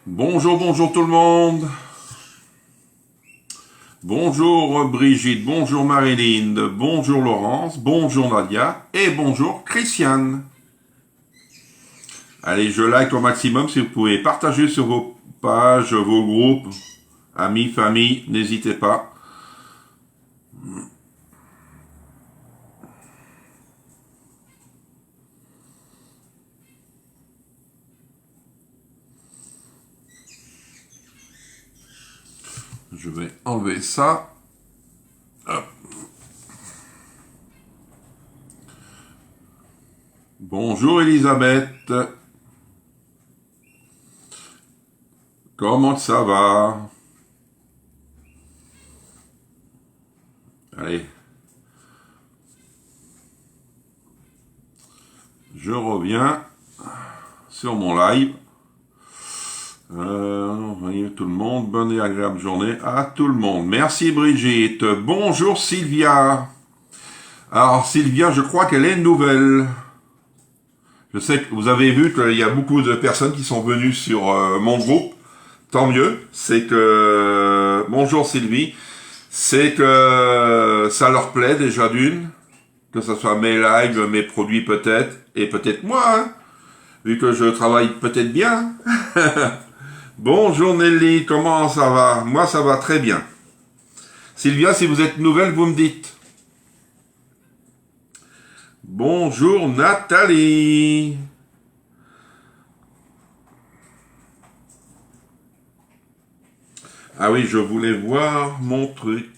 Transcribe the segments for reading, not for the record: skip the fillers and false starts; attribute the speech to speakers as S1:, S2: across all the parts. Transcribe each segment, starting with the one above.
S1: Bonjour, bonjour tout le monde. Bonjour Brigitte, bonjour Marilyn, bonjour Laurence, bonjour Nadia et bonjour Christiane. Allez, je like au maximum si vous pouvez partager sur vos pages, vos groupes, amis, famille, n'hésitez pas. Je vais enlever ça. Hop. Bonjour Elisabeth. Comment ça va? Allez. Je reviens sur mon live. Tout le monde, bonne et agréable journée à tout le monde. Merci Brigitte. Bonjour Sylvia. Alors Sylvia, je crois qu'elle est nouvelle. Je sais que vous avez vu qu'il y a beaucoup de personnes qui sont venues sur mon groupe. Tant mieux. C'est que... Bonjour Sylvie. C'est que ça leur plaît déjà d'une. Que ce soit mes lives, mes produits peut-être. Et peut-être moi, hein, vu que je travaille peut-être bien. Bonjour Nelly, comment ça va? Moi ça va très bien. Sylvia, si vous êtes nouvelle, vous me dites. Bonjour Nathalie. Ah oui, je voulais voir mon truc.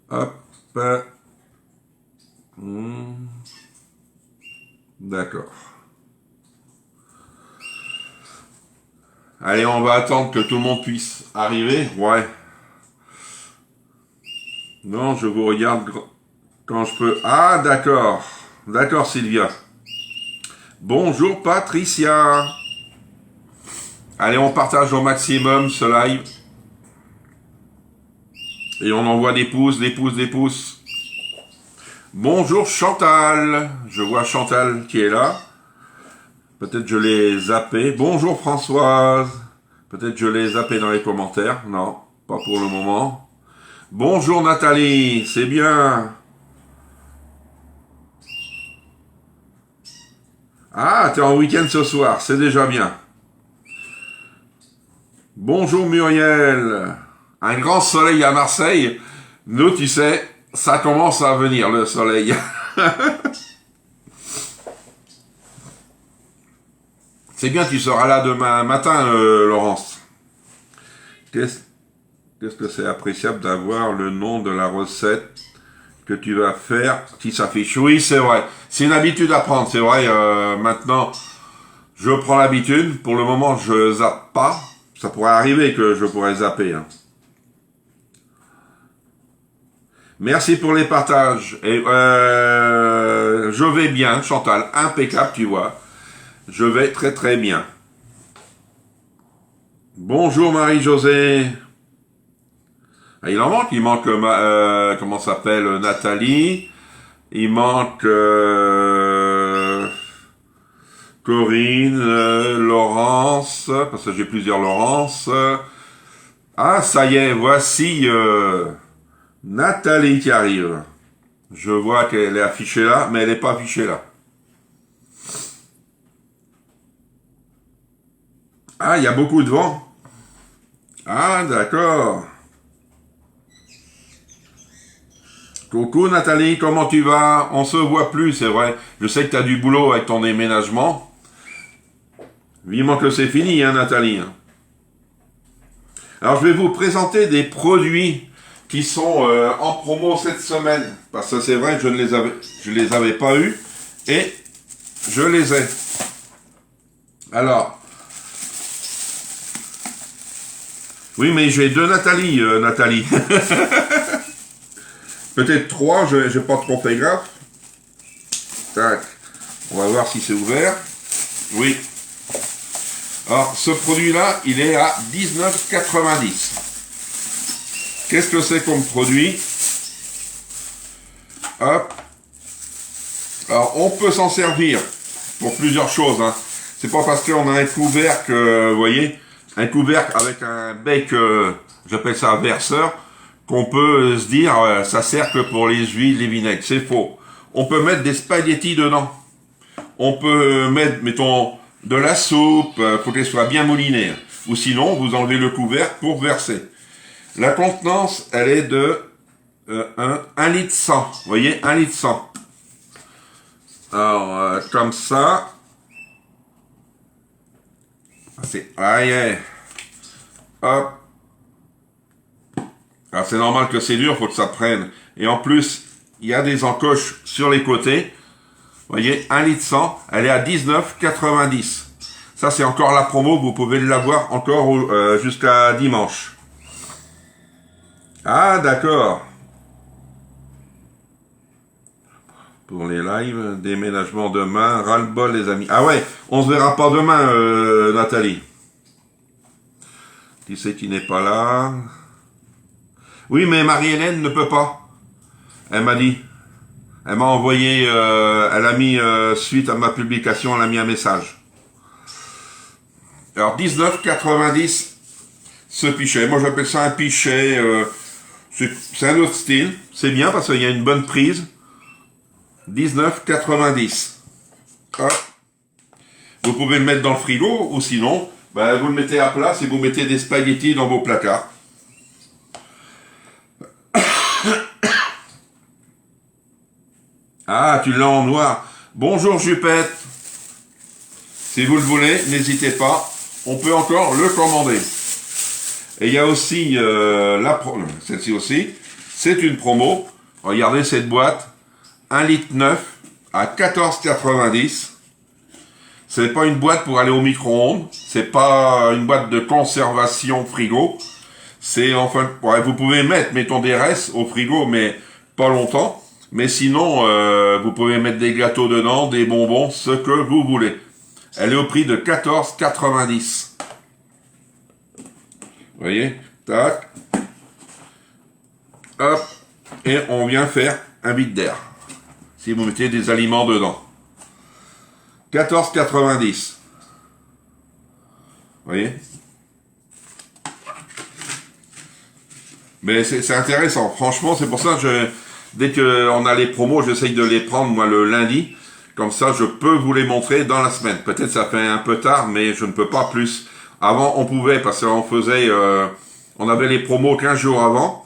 S1: Hop. D'accord. Allez, on va attendre que tout le monde puisse arriver. Ouais. Non, je vous regarde quand je peux. Ah, d'accord. D'accord, Sylvia. Bonjour, Patricia. Allez, on partage au maximum ce live. Et on envoie des pouces, des pouces, des pouces. Bonjour, Chantal. Je vois Chantal qui est là. Peut-être je l'ai zappé. Bonjour Françoise. Peut-être je l'ai zappé dans les commentaires. Non, pas pour le moment. Bonjour Nathalie, c'est bien. Ah, t'es en week-end ce soir, c'est déjà bien. Bonjour Muriel. Un grand soleil à Marseille. Nous, tu sais, ça commence à venir le soleil. C'est bien, tu seras là demain matin, Laurence. Qu'est-ce que c'est appréciable d'avoir le nom de la recette que tu vas faire qui s'affiche. Oui, c'est vrai. C'est une habitude à prendre, c'est vrai. Maintenant, je prends l'habitude. Pour le moment, je zappe pas. Ça pourrait arriver que je pourrais zapper. Hein. Merci pour les partages. Et je vais bien, Chantal. Impeccable, tu vois. Je vais très très bien. Bonjour Marie-Josée. Ah, il manque comment s'appelle Nathalie. Il manque Corinne, Laurence, parce que j'ai plusieurs Laurence. Ah, ça y est, voici Nathalie qui arrive. Je vois qu'elle est affichée là, mais elle n'est pas affichée là. Ah, il y a beaucoup de vent. Ah, d'accord. Coucou Nathalie, comment tu vas? On se voit plus, c'est vrai. Je sais que tu as du boulot avec ton déménagement. Vivement que c'est fini, hein, Nathalie. Alors, je vais vous présenter des produits qui sont en promo cette semaine. Parce que c'est vrai que je les avais pas eus. Et je les ai. Alors. Oui, mais j'ai deux Nathalie, Nathalie. Peut-être 3, je n'ai pas trop fait gaffe. Tac. On va voir si c'est ouvert. Oui. Alors, ce produit-là, il est à 19,90. Qu'est-ce que c'est comme produit? Hop. Alors, on peut s'en servir pour plusieurs choses. Hein. C'est pas parce qu'on a un couvercle, vous voyez, un couvercle avec un bec, j'appelle ça un verseur, qu'on peut se dire, ça sert que pour les huiles, les vinaigres. C'est faux. On peut mettre des spaghettis dedans. On peut mettre, mettons, de la soupe, faut qu'elle soit bien moulinée. Ou sinon, vous enlevez le couvercle pour verser. La contenance, elle est de 1 litre 100. Vous voyez, 1 litre 100. Alors, comme ça. C'est... Aïe. Hop. Alors, c'est normal que c'est dur, faut que ça prenne. Et en plus, il y a des encoches sur les côtés. Vous voyez, 1 litre 100, elle est à 19,90. Ça, c'est encore la promo, vous pouvez l'avoir encore jusqu'à dimanche. Ah, d'accord. Pour les lives, déménagement demain, ras-le-bol les amis. Ah ouais, on se verra pas demain, Nathalie. Qui c'est qui n'est pas là? Oui, mais Marie-Hélène ne peut pas. Elle m'a dit. Elle m'a envoyé, elle a mis, suite à ma publication, elle a mis un message. Alors, 19,90 ce pichet. Moi, j'appelle ça un pichet. C'est un autre style. C'est bien parce qu'il y a une bonne prise. 19,90. Vous pouvez le mettre dans le frigo ou sinon, ben, vous le mettez à plat et vous mettez des spaghettis dans vos placards. Ah, tu l'as en noir. Bonjour Jupette. Si vous le voulez, n'hésitez pas. On peut encore le commander. Et il y a aussi celle-ci aussi. C'est une promo. Regardez cette boîte. 1 litre 9 à 14,90. C'est pas une boîte pour aller au micro-ondes. C'est pas une boîte de conservation frigo. C'est enfin, ouais, vous pouvez mettre, mettons des restes au frigo, mais pas longtemps. Mais sinon, vous pouvez mettre des gâteaux dedans, des bonbons, ce que vous voulez. Elle est au prix de 14,90. Vous voyez? Tac. Hop. Et on vient faire un vide d'air. Si vous mettez des aliments dedans. 14,90. Vous voyez? Mais c'est intéressant. Franchement, c'est pour ça que dès qu'on a les promos, j'essaye de les prendre, moi, le lundi. Comme ça, je peux vous les montrer dans la semaine. Peut-être ça fait un peu tard, mais je ne peux pas plus. Avant, on pouvait, parce qu'on faisait... on avait les promos 15 jours avant,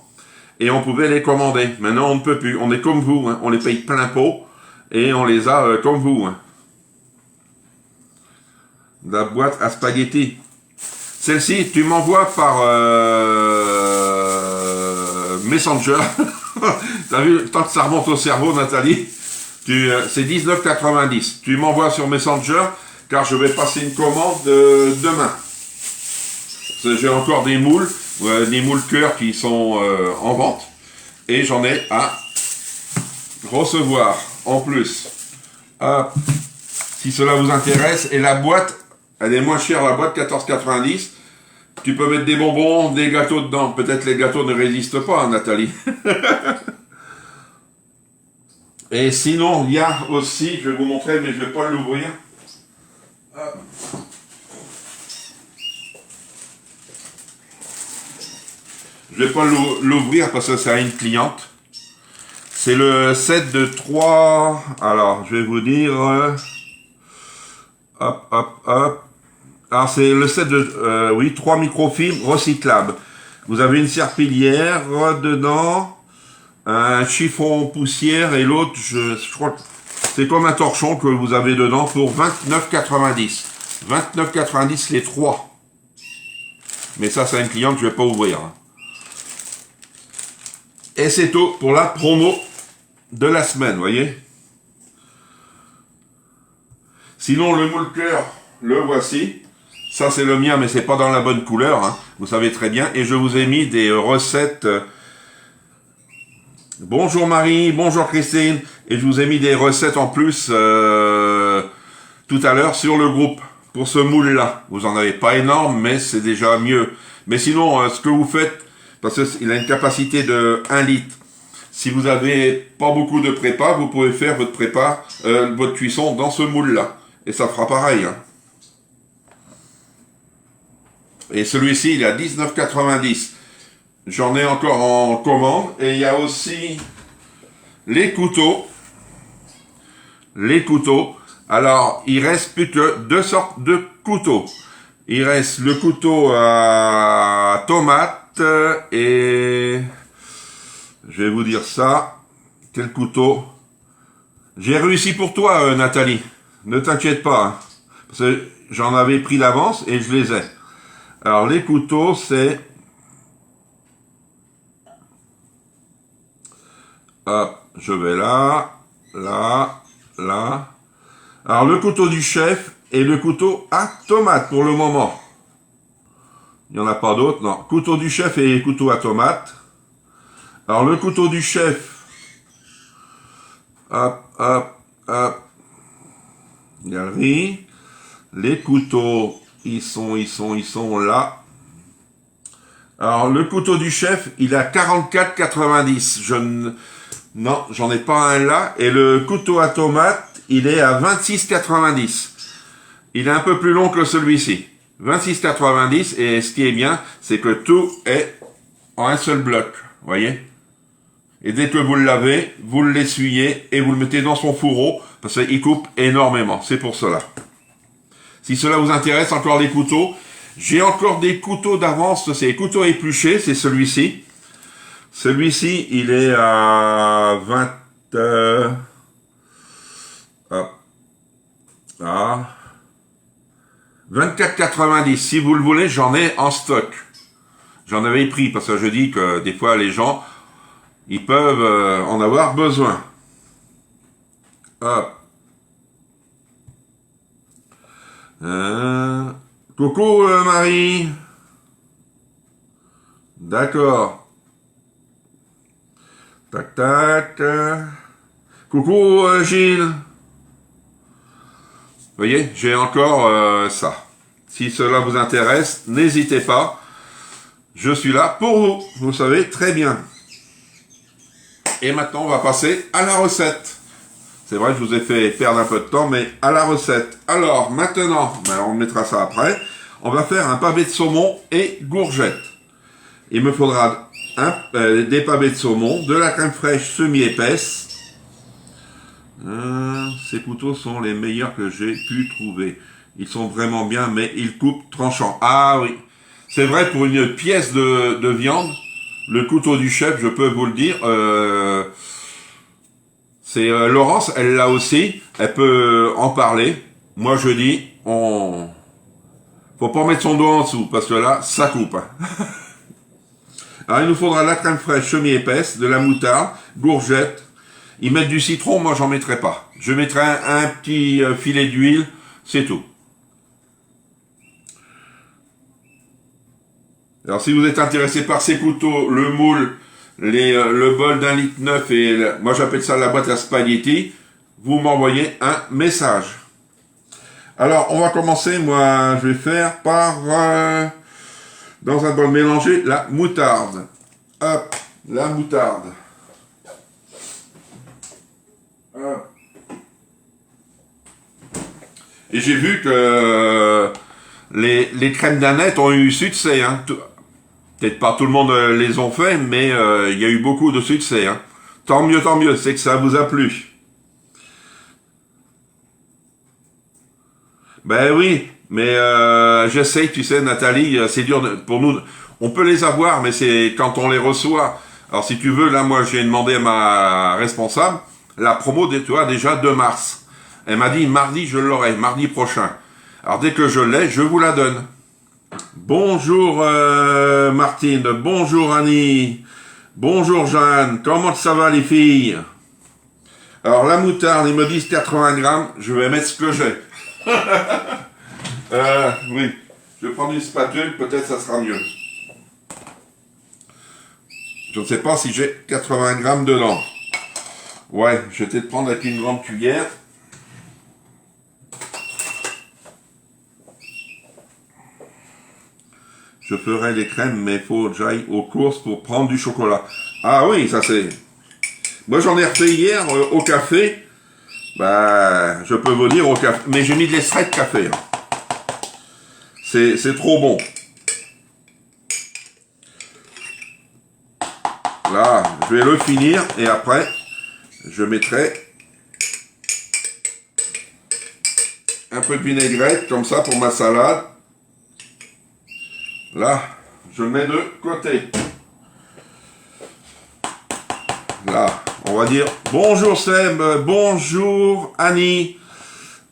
S1: et on pouvait les commander. Maintenant, on ne peut plus. On est comme vous, hein. On les paye plein pot, et on les a comme vous. Hein. La boîte à spaghettis. Celle-ci, tu m'envoies par Messenger. T'as vu, tant que ça remonte au cerveau, Nathalie, c'est 19,90. Tu m'envoies sur Messenger, car je vais passer une commande demain. J'ai encore des moules cœur qui sont en vente, et j'en ai à recevoir en plus. Si cela vous intéresse, et la boîte, elle est moins chère, la boîte, 14,90. Tu peux mettre des bonbons, des gâteaux dedans. Peut-être les gâteaux ne résistent pas, hein, Nathalie. Et sinon, il y a aussi, je vais vous montrer, mais je ne vais pas l'ouvrir. Je ne vais pas l'ouvrir parce que c'est à une cliente. C'est le set de 3... Alors, je vais vous dire... hop, hop, hop. Alors, c'est le set de... oui, 3 microfibres recyclables. Vous avez une serpillière dedans, un chiffon poussière et l'autre, je crois que c'est comme un torchon que vous avez dedans pour 29,90. 29,90 les 3. Mais ça, c'est une cliente que je ne vais pas ouvrir. Et c'est tout pour la promo de la semaine, vous voyez. Sinon, le moule cœur, le voici. Ça, c'est le mien, mais c'est pas dans la bonne couleur, hein. Vous savez très bien. Et je vous ai mis des recettes Bonjour Marie, bonjour Christine. Et je vous ai mis des recettes en plus tout à l'heure sur le groupe pour ce moule-là. Vous en avez pas énorme, mais c'est déjà mieux. Mais sinon, ce que vous faites, parce qu'il a une capacité de 1 litre. Si vous avez pas beaucoup de prépa, vous pouvez faire votre prépa, votre cuisson dans ce moule-là. Et ça fera pareil. Hein. Et celui-ci, il est à 19,90. J'en ai encore en commande. Et il y a aussi les couteaux. Les couteaux. Alors, il reste plus que 2 sortes de couteaux. Il reste le couteau à tomate et... Je vais vous dire ça. Quel couteau? J'ai réussi pour toi, Nathalie. Ne t'inquiète pas. Hein, parce que j'en avais pris d'avance et je les ai. Alors, les couteaux, c'est... Hop, je vais là, là, là. Alors, le couteau du chef et le couteau à tomate pour le moment. Il n'y en a pas d'autres, non. Couteau du chef et couteau à tomate. Alors, le couteau du chef. Hop, hop, hop. Galerie. Les couteaux, ils sont là. Alors, le couteau du chef, il est à 44,90. Non, j'en ai pas un là. Et le couteau à tomate, il est à 26,90. Il est un peu plus long que celui-ci. 26,90. Et ce qui est bien, c'est que tout est en un seul bloc. Vous voyez? Et dès que vous le lavez, vous l'essuyez et vous le mettez dans son fourreau parce qu'il coupe énormément. C'est pour cela. Si cela vous intéresse, encore les couteaux. J'ai encore des couteaux d'avance. C'est les couteaux épluchés. C'est celui-ci. Celui-ci, il est à 20... Ah, 24,90. Si vous le voulez, j'en ai en stock. J'en avais pris parce que je dis que des fois, les gens... Ils peuvent en avoir besoin. Hop. Coucou Marie. D'accord. Tac tac. Coucou Gilles. Vous voyez, j'ai encore ça. Si cela vous intéresse, n'hésitez pas. Je suis là pour vous. Vous savez très bien. Et maintenant, on va passer à la recette. C'est vrai que je vous ai fait perdre un peu de temps, mais à la recette. Alors, maintenant, on mettra ça après. On va faire un pavé de saumon et courgettes. Il me faudra des pavés de saumon, de la crème fraîche semi-épaisse. Ces couteaux sont les meilleurs que j'ai pu trouver. Ils sont vraiment bien, mais ils coupent tranchant. Ah oui, c'est vrai pour une pièce de viande. Le couteau du chef, je peux vous le dire, c'est Laurence, elle l'a aussi, elle peut en parler. Moi je dis, faut pas mettre son doigt en dessous, parce que là, ça coupe. Alors il nous faudra la crème fraîche semi-épaisse, de la moutarde, courgettes. Ils mettent du citron, moi j'en mettrai pas. Je mettrai un petit filet d'huile, c'est tout. Alors si vous êtes intéressé par ces couteaux, le moule, le bol d'1,9 litre et moi j'appelle ça la boîte à spaghetti, vous m'envoyez un message. Alors on va commencer, moi je vais faire par dans un bol mélangé la moutarde. Hop, la moutarde. Hop. Et j'ai vu que les crèmes d'Annette ont eu succès, hein. Peut-être pas tout le monde les ont fait, mais il y a eu beaucoup de succès. Hein. Tant mieux, c'est que ça vous a plu. Ben oui, mais j'essaye, tu sais, Nathalie, c'est dur pour nous. On peut les avoir, mais c'est quand on les reçoit. Alors si tu veux, là, moi, j'ai demandé à ma responsable la promo, tu vois, déjà 2 mars. Elle m'a dit, mardi, je l'aurai, mardi prochain. Alors dès que je l'ai, je vous la donne. Bonjour Martine, bonjour Annie, bonjour Jeanne, comment ça va les filles? Alors la moutarde, ils me disent 80 grammes, je vais mettre ce que j'ai. Oui, je vais prendre une spatule, peut-être ça sera mieux. Je ne sais pas si j'ai 80 grammes dedans. Ouais, je vais peut-être prendre avec une grande cuillère. Je ferai les crèmes, mais il faut que j'aille aux courses pour prendre du chocolat. Ah oui, ça c'est... Moi j'en ai refait hier au café. Bah, je peux vous dire au café. Mais j'ai mis de l'extrait de café. Hein. C'est trop bon. Là, je vais le finir et après, je mettrai un peu de vinaigrette comme ça pour ma salade. Là, je le mets de côté. Là, on va dire bonjour Seb, bonjour Annie.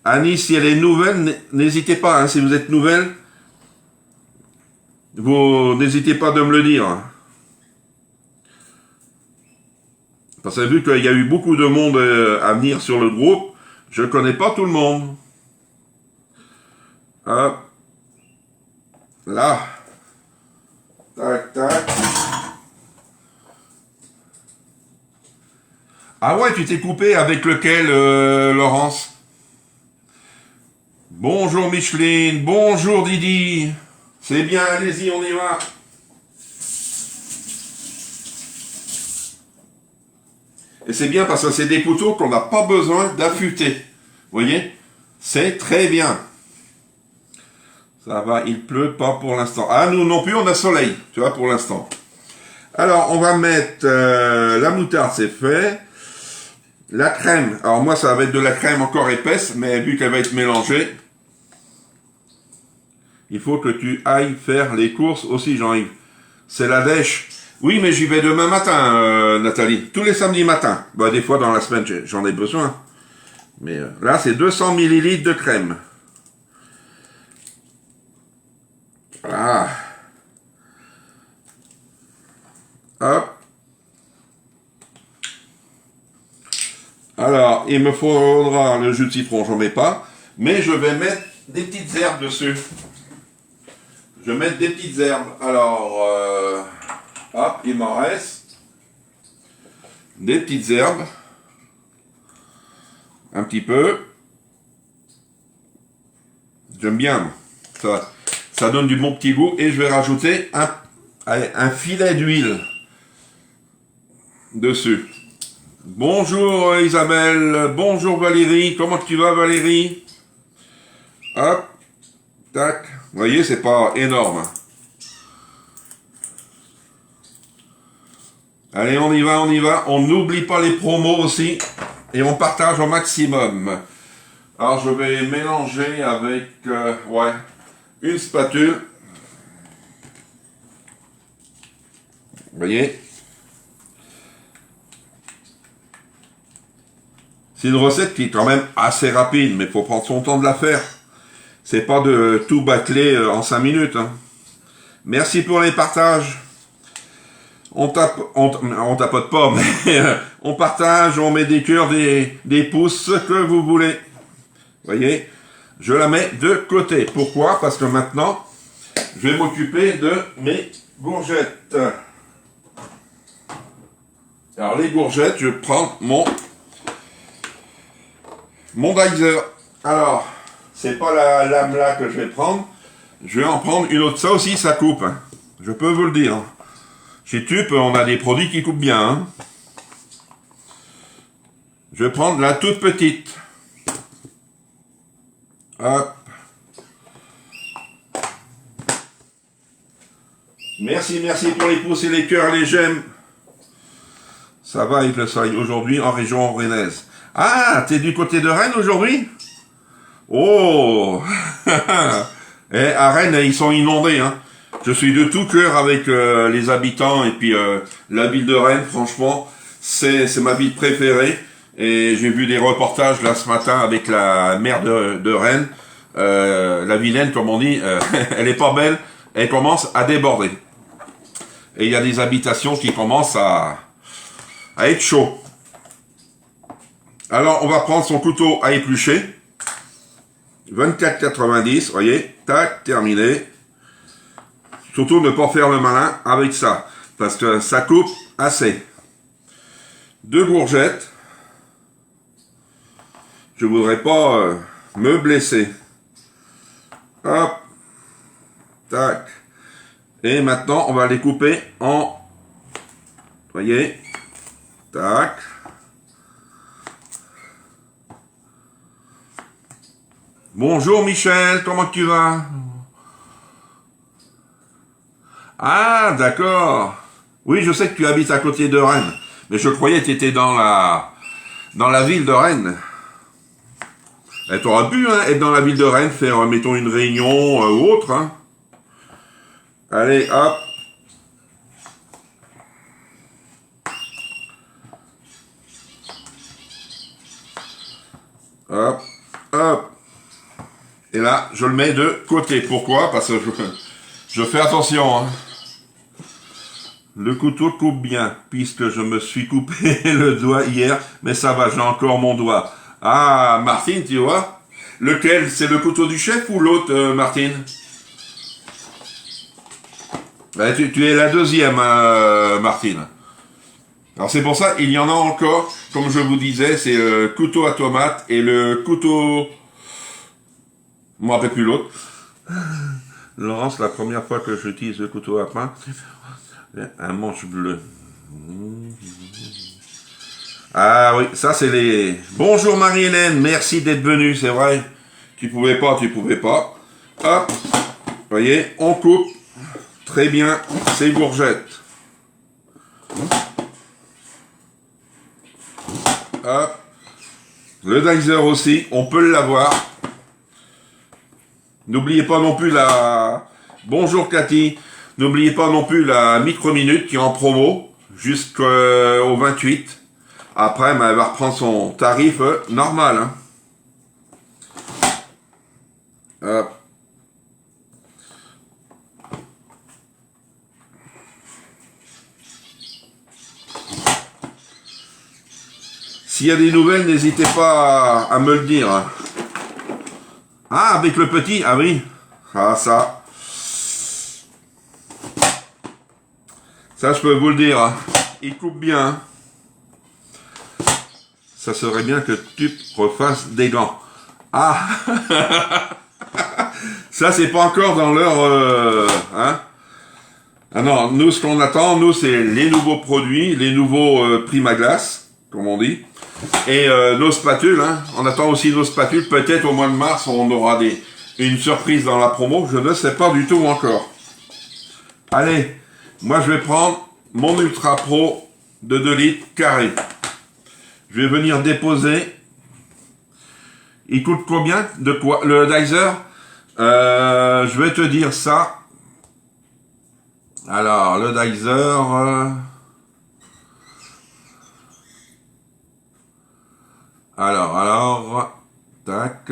S1: Annie, si elle est nouvelle, n'hésitez pas, hein, si vous êtes nouvelle, vous n'hésitez pas de me le dire. Parce que vu qu'il y a eu beaucoup de monde à venir sur le groupe, je ne connais pas tout le monde. Hop. Là. Tac, tac. Ah ouais, tu t'es coupé avec lequel, Laurence? Bonjour Micheline, bonjour Didi. C'est bien, allez-y, on y va. Et c'est bien parce que c'est des couteaux qu'on n'a pas besoin d'affûter. Vous voyez? C'est très bien. Ça va, il pleut pas pour l'instant. Ah, nous non plus, on a soleil, tu vois, pour l'instant. Alors, on va mettre la moutarde, c'est fait. La crème. Alors moi, ça va être de la crème encore épaisse, mais vu qu'elle va être mélangée, il faut que tu ailles faire les courses aussi, Jean-Yves. C'est la dèche. Oui, mais j'y vais demain matin, Nathalie. Tous les samedis matins. Bah, des fois, dans la semaine, j'en ai besoin. Mais là, c'est 200 ml de crème. Voilà. Hop. Alors, il me faudra le jus de citron, j'en mets pas. Mais je vais mettre des petites herbes dessus. Je vais mettre des petites herbes. Alors, hop, il m'en reste des petites herbes. Un petit peu. J'aime bien. Ça donne du bon petit goût. Et je vais rajouter un filet d'huile dessus. Bonjour Isabelle. Bonjour Valérie. Comment tu vas Valérie? Hop. Tac. Vous voyez, c'est pas énorme. Allez, on y va, on y va. On n'oublie pas les promos aussi. Et on partage au maximum. Alors, je vais mélanger avec, ouais, une spatule. Vous voyez? C'est une recette qui est quand même assez rapide, mais il faut prendre son temps de la faire. C'est pas de tout bâcler en 5 minutes. Hein. Merci pour les partages. On tapote pas, mais on partage, on met des cœurs, des pouces, ce que vous voulez. Vous voyez, je la mets de côté. Pourquoi? Parce que maintenant, je vais m'occuper de mes courgettes. Alors les courgettes, je prends mon dicer. Alors, c'est pas la lame là que je vais prendre. Je vais en prendre une autre. Ça aussi, ça coupe. Hein. Je peux vous le dire. Chez Tup, on a des produits qui coupent bien. Hein. Je vais prendre la toute petite. Hop. Merci pour les pouces et les cœurs et les j'aime. Ça va avec le soleil aujourd'hui en région rennaise. Ah, t'es du côté de Rennes aujourd'hui? Oh. Et à Rennes, ils sont inondés. Hein. Je suis de tout cœur avec les habitants et puis la ville de Rennes, franchement, c'est ma ville préférée. Et j'ai vu des reportages là ce matin avec la maire de Rennes, la vilaine comme on dit, elle est pas belle, elle commence à déborder. Et il y a des habitations qui commencent à être chaud. Alors on va prendre son couteau à éplucher, 24,90, voyez, tac, terminé. Surtout ne pas faire le malin avec ça. parce que ça coupe assez. 2 courgettes. Je voudrais pas me blesser. Hop. Tac. Et maintenant, on va les couper en... Voyez. Tac. Bonjour Michel, comment tu vas? Ah, d'accord. Oui, je sais que tu habites à côté de Rennes. Mais je croyais que tu étais dans la ville de Rennes. Et tu aurais pu être dans la ville de Rennes, faire, mettons, une réunion ou autre. Hein. Allez, hop. Hop, hop. Et là, je le mets de côté. Pourquoi? Parce que je fais attention. Hein. Le couteau coupe bien, puisque je me suis coupé le doigt hier, mais ça va, j'ai encore mon doigt. Ah, Martine, tu vois? Lequel? C'est le couteau du chef ou l'autre, Martine? Ben, tu es la deuxième, Martine. Alors c'est pour ça, il y en a encore, comme je vous disais, c'est le couteau à tomate et le couteau... Je ne me rappelle plus l'autre. Laurence, la première fois que j'utilise le couteau à pain, un manche bleu. Ah oui, ça c'est les... Bonjour Marie-Hélène, merci d'être venue, c'est vrai. Tu pouvais pas. Hop, voyez, on coupe très bien ces courgettes. Hop, le dicer aussi, on peut l'avoir. N'oubliez pas non plus la... Bonjour Cathy. N'oubliez pas non plus la micro-minute qui est en promo jusqu'au 28. Après, elle va reprendre son tarif normal. Hein. Hop. S'il y a des nouvelles, n'hésitez pas à me le dire. Ah, avec le petit, ah oui. Ah, ça. Ça, je peux vous le dire. Hein. Il coupe bien. Ça serait bien que tu refasses des gants. Ah. Ça, c'est pas encore dans leur... hein. Ah non, nous, ce qu'on attend, nous, c'est les nouveaux produits, les nouveaux Primaglace, comme on dit. Et nos spatules, hein. On attend aussi nos spatules. Peut-être au mois de mars, on aura une surprise dans la promo. Je ne sais pas du tout encore. Allez, moi je vais prendre mon Ultra Pro de 2 litres carré. Je vais venir déposer. Il coûte combien? De quoi? Le dicer? Je vais te dire ça. Alors, le dicer... Alors, tac.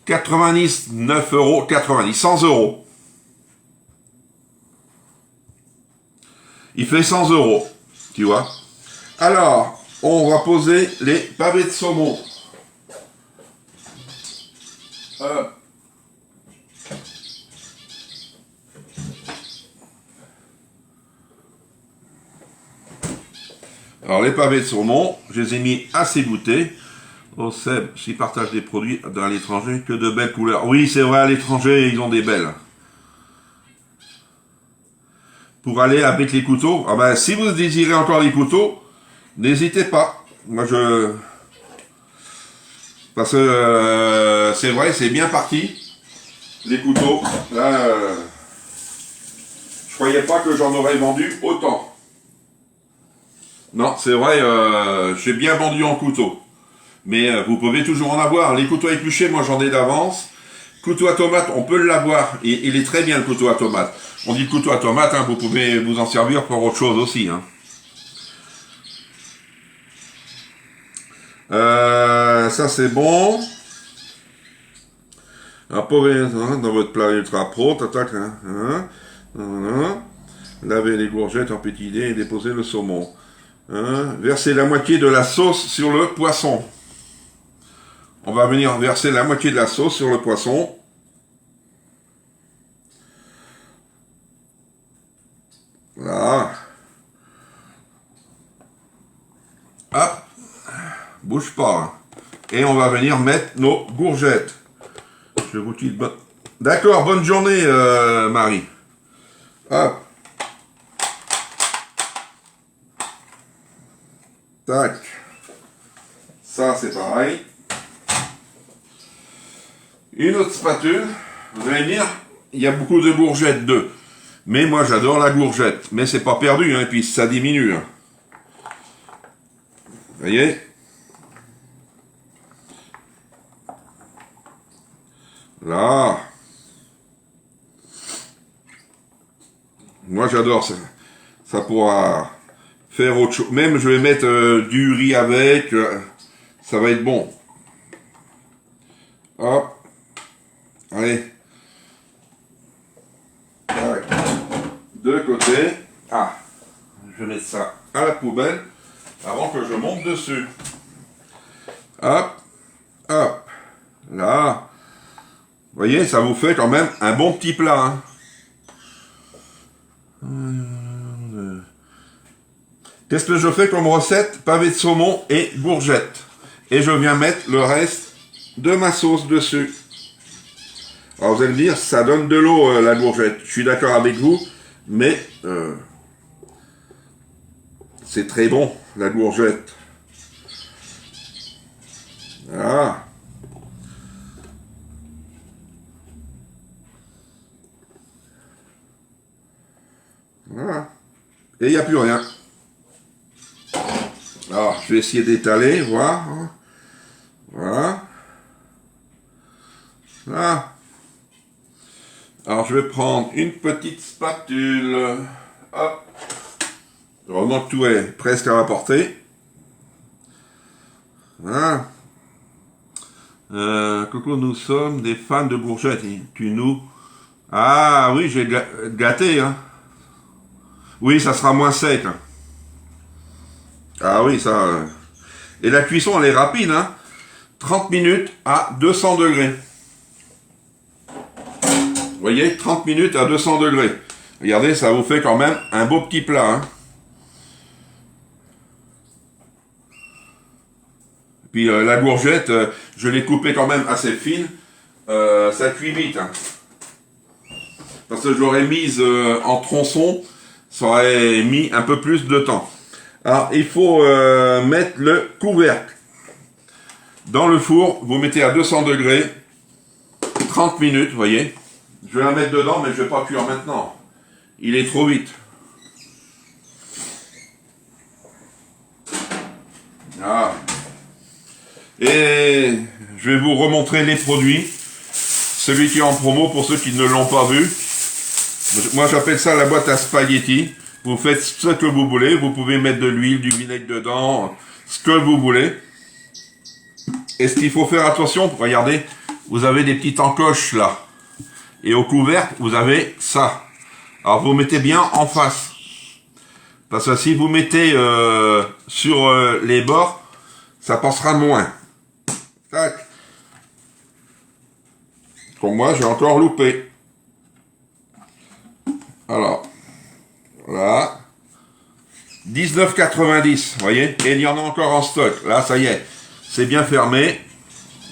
S1: 99,90 €, 100 €. Il fait 100 €, tu vois. Alors, on va poser les pavés de saumon. Alors, les pavés de saumon, je les ai mis assez goûtés. Oh Seb, s'ils partagent des produits dans l'étranger, que de belles couleurs. Oui, c'est vrai, à l'étranger, ils ont des belles. Pour aller avec les couteaux, ah ben, si vous désirez encore les couteaux, n'hésitez pas. Moi, parce que c'est vrai, c'est bien parti. Les couteaux. Là, je croyais pas que j'en aurais vendu autant. Non, c'est vrai, j'ai bien vendu en couteau. Mais vous pouvez toujours en avoir. Les couteaux épluchés, moi j'en ai d'avance. Couteau à tomate, on peut l'avoir. Il est très bien le couteau à tomate. On dit le couteau à tomate, hein, vous pouvez vous en servir pour autre chose aussi. Hein. Ça c'est bon. Alors, dans votre plat Ultra Pro, tac, lavez les courgettes en petits dés et déposez le saumon. Versez la moitié de la sauce sur le poisson. On va venir verser la moitié de la sauce sur le poisson. Voilà. Hop. Bouge pas. Hein. Et on va venir mettre nos courgettes. Je vous dis bon. D'accord, bonne journée, Marie. Hop. Tac. Ça, c'est pareil. Une autre spatule. Vous allez dire, il y a beaucoup de courgettes, deux. Mais moi, j'adore la courgette. Mais c'est pas perdu, hein, puis ça diminue. Hein. Vous voyez? Là. Moi, j'adore ça. Ça pourra faire autre chose. Même, je vais mettre du riz avec. Ça va être bon. Hop. Allez. De côté. Ah. Je vais mettre ça à la poubelle avant que je monte dessus. Hop. Hop. Là. Vous voyez, ça vous fait quand même un bon petit plat. Hein. Qu'est-ce que je fais comme recette? Pavé de saumon et courgettes. Et je viens mettre le reste de ma sauce dessus. Alors vous allez me dire, ça donne de l'eau la courgette. Je suis d'accord avec vous, mais c'est très bon la courgette. Voilà. Voilà. Et il n'y a plus rien. Alors, je vais essayer d'étaler, voir. Voilà. Là. Alors, je vais prendre une petite spatule. Hop. Heureusement que tout est presque à la portée. Voilà. Coucou, nous sommes des fans de courgettes. Tu nous... Ah oui, j'ai gâté, hein. Oui, ça sera moins sec. Ah oui, ça... Et la cuisson, elle est rapide, hein. 30 minutes à 200 degrés. Vous voyez, 30 minutes à 200 degrés. Regardez, ça vous fait quand même un beau petit plat, hein. Puis la courgette, je l'ai coupée quand même assez fine. Ça cuit vite, hein. Parce que je l'aurais mise en tronçon, ça aurait mis un peu plus de temps. Alors, il faut mettre le couvercle dans le four. Vous mettez à 200 degrés, 30 minutes, vous voyez. Je vais la mettre dedans, mais je ne vais pas cuire maintenant. Il est trop vite. Voilà. Et je vais vous remontrer les produits. Celui qui est en promo, pour ceux qui ne l'ont pas vu. Moi, j'appelle ça la boîte à spaghetti. Vous faites ce que vous voulez. Vous pouvez mettre de l'huile, du vinaigre dedans, ce que vous voulez. Et ce qu'il faut faire attention, regardez, vous avez des petites encoches là. Et au couvercle, vous avez ça. Alors, vous mettez bien en face. Parce que si vous mettez sur les bords, ça passera moins. Tac. Pour moi, j'ai encore loupé. Alors, voilà. 19,90, vous voyez. Et il y en a encore en stock. Là, ça y est, c'est bien fermé.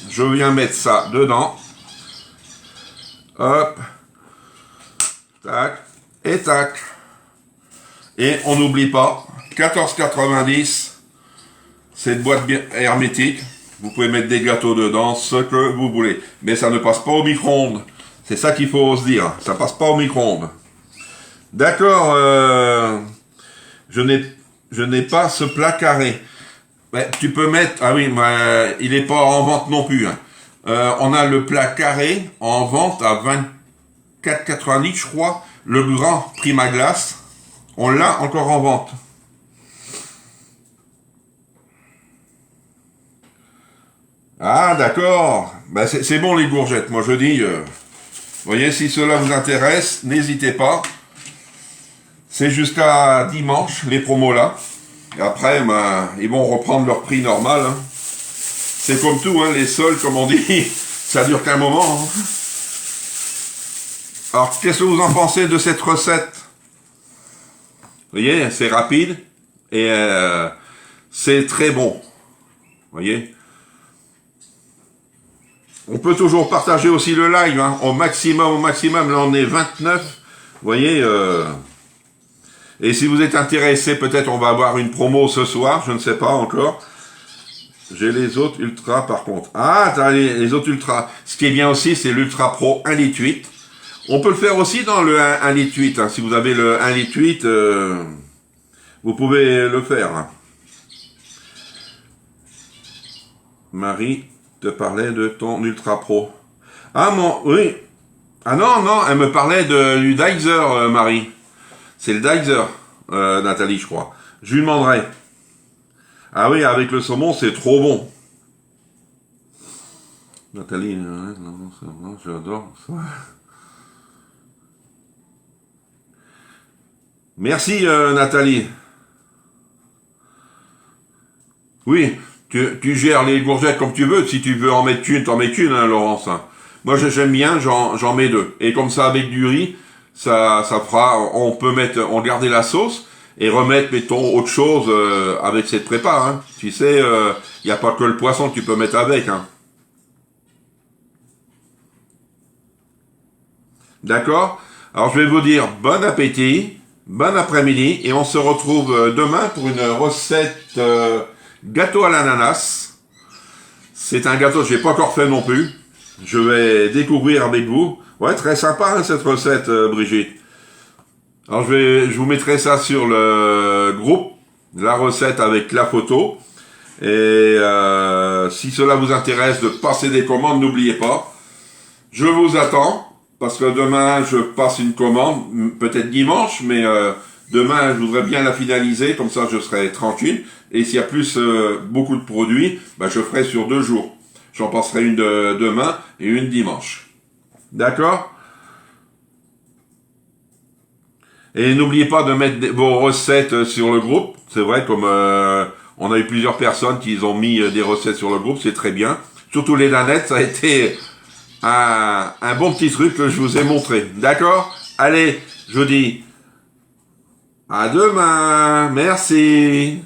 S1: Je viens mettre ça dedans. Hop. Tac. Et tac. Et on n'oublie pas, 14,90, c'est une boîte bien hermétique. Vous pouvez mettre des gâteaux dedans, ce que vous voulez. Mais ça ne passe pas au micro-ondes. C'est ça qu'il faut se dire. Ça passe pas au micro-ondes. D'accord, je n'ai pas ce plat carré. Ben, tu peux mettre... Ah oui, mais il n'est pas en vente non plus. Hein. On a le plat carré en vente à 24,90, je crois. Le grand Primaglace. On l'a encore en vente. Ah, d'accord. Ben, c'est bon les courgettes. Moi, je dis... vous voyez, si cela vous intéresse, n'hésitez pas. C'est jusqu'à dimanche, les promos là. Et après, ben, ils vont reprendre leur prix normal. Hein. C'est comme tout, hein, les soldes, comme on dit, ça dure qu'un moment. Hein. Alors, qu'est-ce que vous en pensez de cette recette? voyez, c'est rapide et c'est très bon. Vous voyez. On peut toujours partager aussi le live, hein, au maximum, là on est 29, vous voyez, et si vous êtes intéressé, peut-être on va avoir une promo ce soir, je ne sais pas encore. J'ai les autres Ultra par contre. Ah, t'as les autres Ultra. Ce qui est bien aussi, c'est l'Ultra Pro 1,8 litre. On peut le faire aussi dans le 1,8 litre, hein. Si vous avez le 1,8 litre, vous pouvez le faire. Hein. Marie te parlait de ton Ultra Pro. Ah, oui. Ah non, elle me parlait du Deizer, Marie. C'est le Deizer, Nathalie, je crois. Je lui demanderai. Ah oui, avec le saumon, c'est trop bon. Nathalie, j'adore ça. Merci, Nathalie. Oui, tu gères les courgettes comme tu veux. Si tu veux en mettre qu'une, t'en mets qu'une, hein, Laurence. Moi, j'aime bien, j'en mets deux. Et comme ça, avec du riz, ça fera, on garder la sauce et remettre, mettons, autre chose avec cette prépa. Hein. Tu sais, il n'y a pas que le poisson que tu peux mettre avec. Hein. D'accord? Alors, je vais vous dire bon appétit, bon après-midi, et on se retrouve demain pour une recette gâteau à l'ananas. C'est un gâteau que j'ai pas encore fait non plus. Je vais découvrir avec vous. Ouais, très sympa hein, cette recette, Brigitte. Alors je vous mettrai ça sur le groupe, la recette avec la photo. Et si cela vous intéresse de passer des commandes, n'oubliez pas. Je vous attends, parce que demain je passe une commande, peut-être dimanche, mais demain je voudrais bien la finaliser, comme ça je serai tranquille. Et s'il y a plus beaucoup de produits, bah, je ferai sur 2 jours. J'en passerai une demain et une dimanche. D'accord? Et n'oubliez pas de mettre vos recettes sur le groupe. C'est vrai, comme on a eu plusieurs personnes qui ont mis des recettes sur le groupe, c'est très bien. Surtout les nanettes, ça a été un bon petit truc que je vous ai montré. D'accord? Allez, je vous dis à demain. Merci.